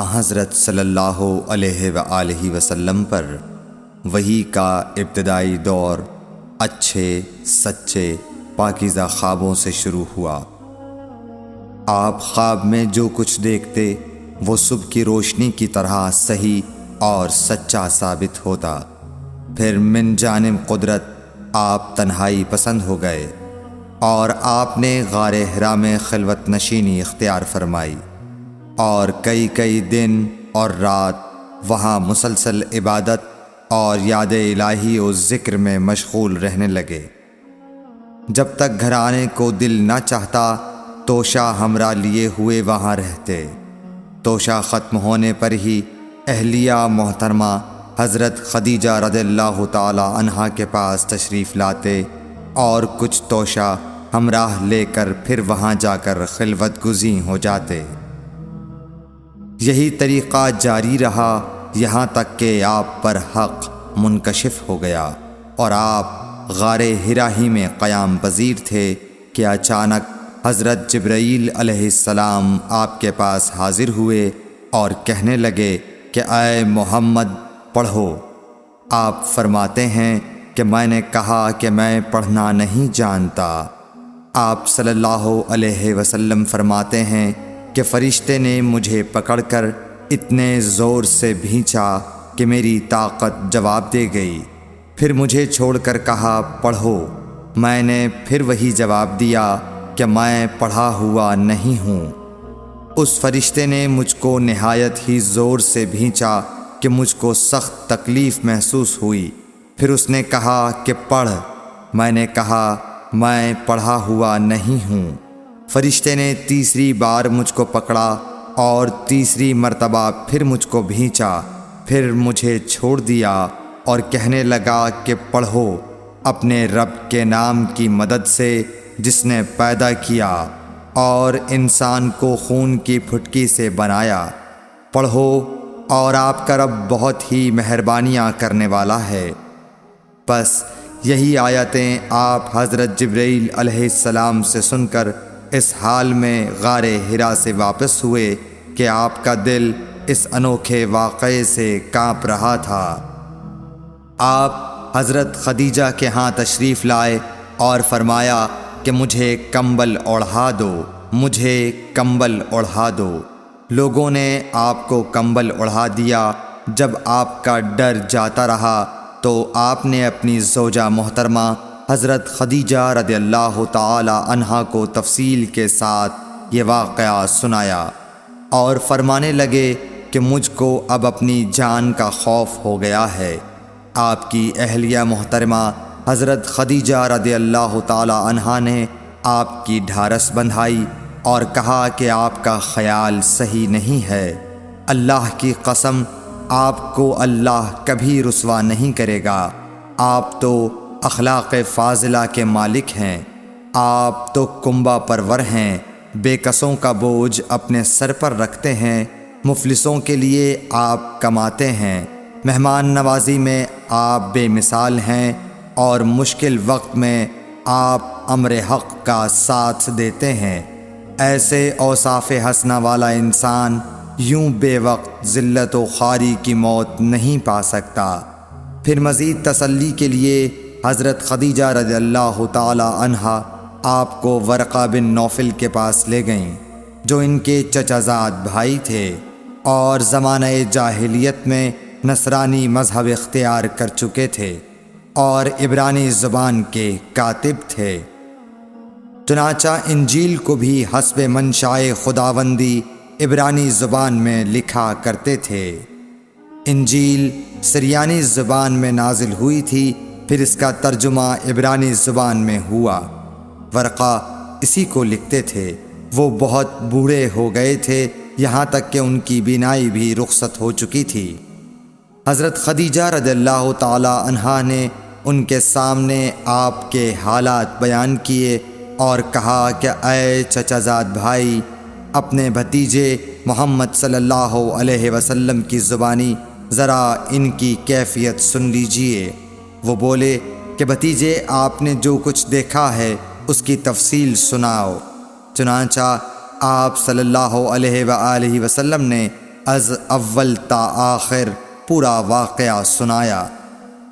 حضرت صلی اللہ علیہ وآلہ وسلم پر وحی کا ابتدائی دور اچھے سچے پاکیزہ خوابوں سے شروع ہوا۔ آپ خواب میں جو کچھ دیکھتے وہ صبح کی روشنی کی طرح صحیح اور سچا ثابت ہوتا۔ پھر من جانب قدرت آپ تنہائی پسند ہو گئے اور آپ نے غار حرا میں خلوت نشینی اختیار فرمائی اور کئی دن اور رات وہاں مسلسل عبادت اور یاد الہی و ذکر میں مشغول رہنے لگے۔ جب تک گھر آنے کو دل نہ چاہتا توشہ ہمراہ لیے ہوئے وہاں رہتے۔ توشہ ختم ہونے پر ہی اہلیہ محترمہ حضرت خدیجہ رضی اللہ تعالی عنہا کے پاس تشریف لاتے اور کچھ توشہ ہمراہ لے کر پھر وہاں جا کر خلوت گزین ہو جاتے۔ یہی طریقہ جاری رہا یہاں تک کہ آپ پر حق منکشف ہو گیا اور آپ غار حرا ہی میں قیام پذیر تھے کہ اچانک حضرت جبرائیل علیہ السلام آپ کے پاس حاضر ہوئے اور کہنے لگے کہ اے محمد پڑھو۔ آپ فرماتے ہیں کہ میں نے کہا کہ میں پڑھنا نہیں جانتا۔ آپ صلی اللہ علیہ وسلم فرماتے ہیں کہ فرشتے نے مجھے پکڑ کر اتنے زور سے بھینچا کہ میری طاقت جواب دے گئی۔ پھر مجھے چھوڑ کر کہا پڑھو۔ میں نے پھر وہی جواب دیا کہ میں پڑھا ہوا نہیں ہوں۔ اس فرشتے نے مجھ کو نہایت ہی زور سے بھینچا کہ مجھ کو سخت تکلیف محسوس ہوئی۔ پھر اس نے کہا کہ پڑھ۔ میں نے کہا میں پڑھا ہوا نہیں ہوں۔ فرشتے نے تیسری بار مجھ کو پکڑا اور تیسری مرتبہ پھر مجھ کو بھینچا۔ پھر مجھے چھوڑ دیا اور کہنے لگا کہ پڑھو اپنے رب کے نام کی مدد سے جس نے پیدا کیا اور انسان کو خون کی پھٹکی سے بنایا۔ پڑھو اور آپ کا رب بہت ہی مہربانیاں کرنے والا ہے۔ بس یہی آیتیں آپ حضرت جبرائیل علیہ السلام سے سن کر اس حال میں غار حرا سے واپس ہوئے کہ آپ کا دل اس انوکھے واقعے سے کانپ رہا تھا۔ آپ حضرت خدیجہ کے ہاں تشریف لائے اور فرمایا کہ مجھے کمبل اوڑھا دو، مجھے کمبل اوڑھا دو۔ لوگوں نے آپ کو کمبل اوڑھا دیا۔ جب آپ کا ڈر جاتا رہا تو آپ نے اپنی زوجہ محترمہ حضرت خدیجہ رضی اللہ تعالی عنہا کو تفصیل کے ساتھ یہ واقعہ سنایا اور فرمانے لگے کہ مجھ کو اب اپنی جان کا خوف ہو گیا ہے۔ آپ کی اہلیہ محترمہ حضرت خدیجہ رضی اللہ تعالی عنہا نے آپ کی ڈھارس بندھائی اور کہا کہ آپ کا خیال صحیح نہیں ہے۔ اللہ کی قسم آپ کو اللہ کبھی رسوا نہیں کرے گا۔ آپ تو اخلاق فاضلہ کے مالک ہیں۔ آپ تو کنبہ پرور ہیں، بے کسوں کا بوجھ اپنے سر پر رکھتے ہیں، مفلسوں کے لیے آپ کماتے ہیں، مہمان نوازی میں آپ بے مثال ہیں اور مشکل وقت میں آپ امر حق کا ساتھ دیتے ہیں۔ ایسے اوصاف حسنہ والا انسان یوں بے وقت ذلت و خواری کی موت نہیں پا سکتا۔ پھر مزید تسلی کے لیے حضرت خدیجہ رضی اللہ تعالی عنہا آپ کو ورقہ بن نوفل کے پاس لے گئیں جو ان کے چچا زاد بھائی تھے اور زمانہ جاہلیت میں نصرانی مذہب اختیار کر چکے تھے اور عبرانی زبان کے کاتب تھے۔ چنانچہ انجیل کو بھی حسب منشائے خداوندی عبرانی زبان میں لکھا کرتے تھے۔ انجیل سریانی زبان میں نازل ہوئی تھی، پھر اس کا ترجمہ عبرانی زبان میں ہوا۔ ورقہ اسی کو لکھتے تھے۔ وہ بہت بوڑھے ہو گئے تھے، یہاں تک کہ ان کی بینائی بھی رخصت ہو چکی تھی۔ حضرت خدیجہ رضی اللہ تعالی عنہا نے ان کے سامنے آپ کے حالات بیان کیے اور کہا کہ اے چچا زاد بھائی، اپنے بھتیجے محمد صلی اللہ علیہ وسلم کی زبانی ذرا ان کی کیفیت سن لیجئے۔ وہ بولے کہ بھتیجے آپ نے جو کچھ دیکھا ہے اس کی تفصیل سناؤ۔ چنانچہ آپ صلی اللہ علیہ وآلہ وسلم نے از اول تا آخر پورا واقعہ سنایا،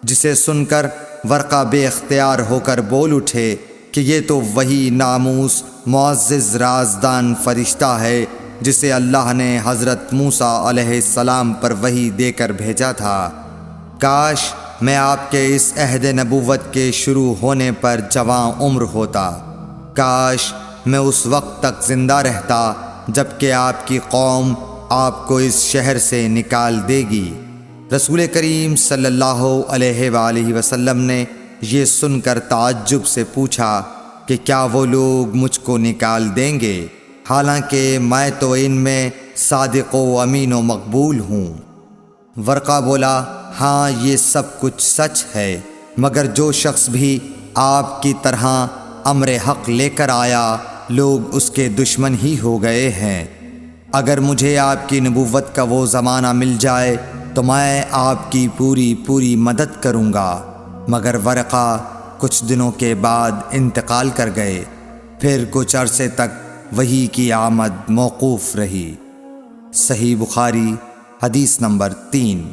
جسے سن کر ورقہ بے اختیار ہو کر بول اٹھے کہ یہ تو وہی ناموس معزز رازدان فرشتہ ہے جسے اللہ نے حضرت موسیٰ علیہ السلام پر وحی دے کر بھیجا تھا۔ کاش میں آپ کے اس عہد نبوت کے شروع ہونے پر جواں عمر ہوتا، کاش میں اس وقت تک زندہ رہتا جب کہ آپ کی قوم آپ کو اس شہر سے نکال دے گی۔ رسول کریم صلی اللہ علیہ وآلہ وسلم نے یہ سن کر تعجب سے پوچھا کہ کیا وہ لوگ مجھ کو نکال دیں گے، حالانکہ میں تو ان میں صادق و امین و مقبول ہوں؟ ورقہ بولا، ہاں یہ سب کچھ سچ ہے، مگر جو شخص بھی آپ کی طرح امر حق لے کر آیا لوگ اس کے دشمن ہی ہو گئے ہیں۔ اگر مجھے آپ کی نبوت کا وہ زمانہ مل جائے تو میں آپ کی پوری مدد کروں گا، مگر ورقہ کچھ دنوں کے بعد انتقال کر گئے، پھر کچھ عرصے تک وحی کی آمد موقوف رہی۔ صحیح بخاری حدیث نمبر 3۔